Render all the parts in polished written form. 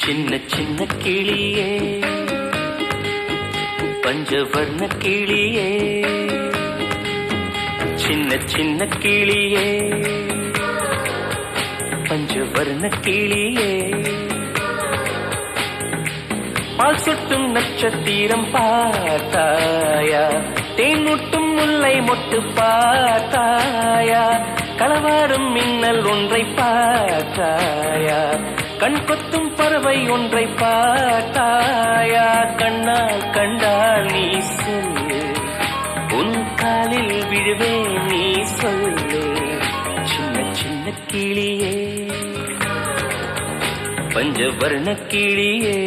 சின்ன சின்ன கிளியே பஞ்சவர்ண கிளியே சின்ன சின்ன கிளியே பஞ்சவர்ண கிளியே பால் சொட்டும் நட்சத்திரம் பார்த்தாயா தேன்முட்டும் முல்லை மொட்டு பார்த்தாயா களவாடும் மின்னல் ஒன்றை பார்த்தாயா கண் கொத்தும் பறவை ஒன்றை பார்த்தாயா கண்ணால் கண்டால் நீ சொல்லு உன் காலில் விழுவே நீ சொல்லு சின்ன சின்ன கிளியே பஞ்சவர்ண கிளியே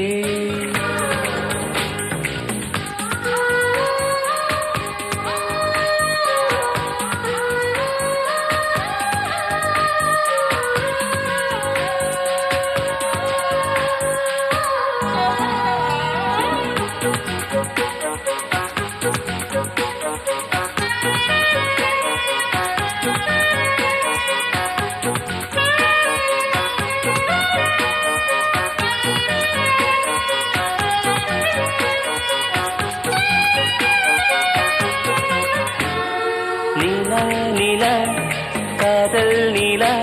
நீலா நீலா காதல் நீலா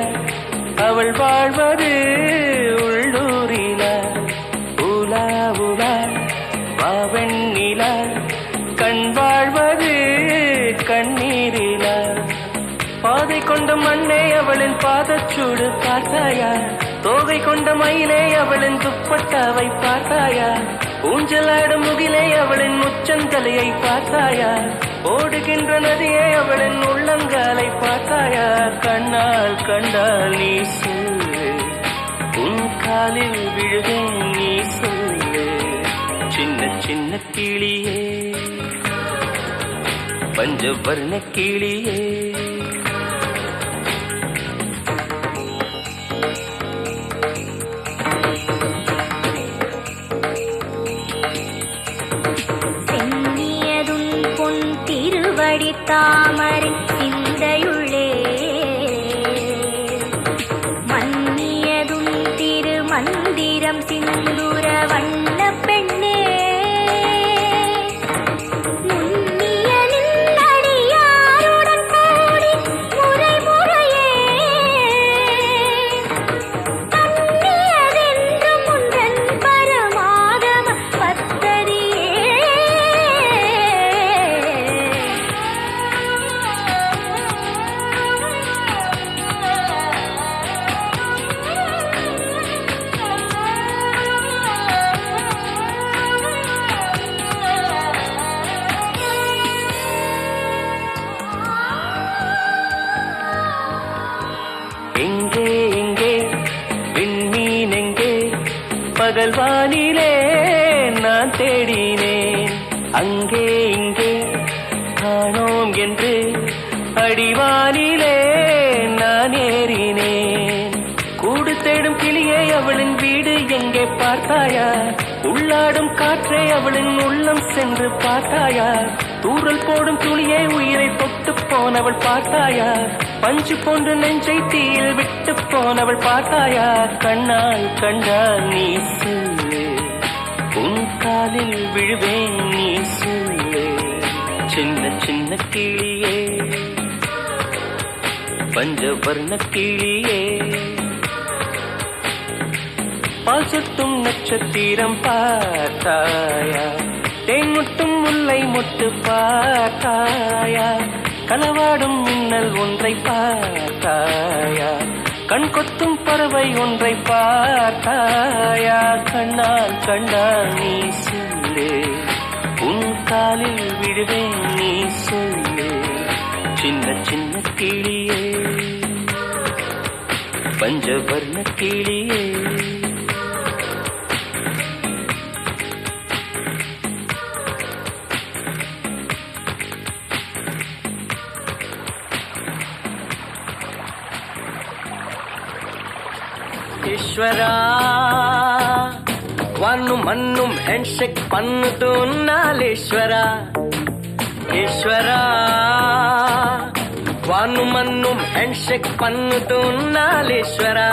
அவள் வாழ்வது உள்ளூரிலா உலா உலா பாவன் நீலா கண் வாழ்வது கண்ணீரிலா பாதை கொண்ட மண்ணே அவளின் பாதச்சூடு பார்த்தாயா தோகை கொண்ட மயிலே அவளின் துப்பட்டாவை பார்த்தாயா ஊஞ்சலாடும் முகிலே அவளின் முச்சந்தலையை பார்த்தாயா ஓடுகின்ற நதியே அவளின் உள்ளங்காலை பார்த்தாயா கண்ணால் கண்டால் நீ சொல்லு உன் காலில் விழுவேன் நீ சொல்லு சின்ன சின்ன கிளியே பஞ்சவர்ண கிளியே தாமரை சிந்தையுள்ளே மன்னியதும் திருமந்திரம் சிந்துர வண்ண பெண்ணே முன்னிய நின்னடியாருடன் கூடி முறை முறையே தன்னியதென்று முன்றன் பரமாகம பத்ததியே எங்கே எங்கே விண்மீன் எங்கே பகல் வானிலே நான் தேடினேன் அங்கே இங்கே காணோம் என்று அடிவானிலே நான் ஏறினேன் கூடு தேடும் கிளியே அவளின் வீடு எங்கே பார்த்தாயா உள்ளாடும் காற்றே அவளின் உள்ளம் சென்று பார்த்தாயா தூரல் போடும் துளியே உயிரை தொட்டு போனவள் பார்த்தாயா பஞ்சு போன்ற நெஞ்சை தீயில் விட்டு போனவள் பார்த்தாயா கண்ணால் கண்டால் நீ சொல்லு உன் காலில் விழுவேன் நீ சொல்லு சின்ன சின்ன கிளியே பஞ்சவர்ண கிளியே பால் சொட்டும் நட்சத்திரம் பார்த்தாயா தேன்முட்டும் முல்லை மொட்டு பார்த்தாயா களவாடும் மின்னல் ஒன்றை பார்த்தாயா கண் கொத்தும் பறவை ஒன்றை பார்த்தாயா கண்ணால் கண்டால் நீ சொல்லு உன் காலில் விழுவேன் நீ சொல்லு சின்ன சின்ன கிளியே பஞ்சவர்ண கிளியே ஈஸ்வரா வானும் மண்ணும் ஹேண்ட்ஷேக் பண்ணுது நாளேஸ்வரா ஈஸ்வரா வானும் மண்ணும் ஹேண்ட்ஷேக் பண்ணுது நாளேஸ்வரா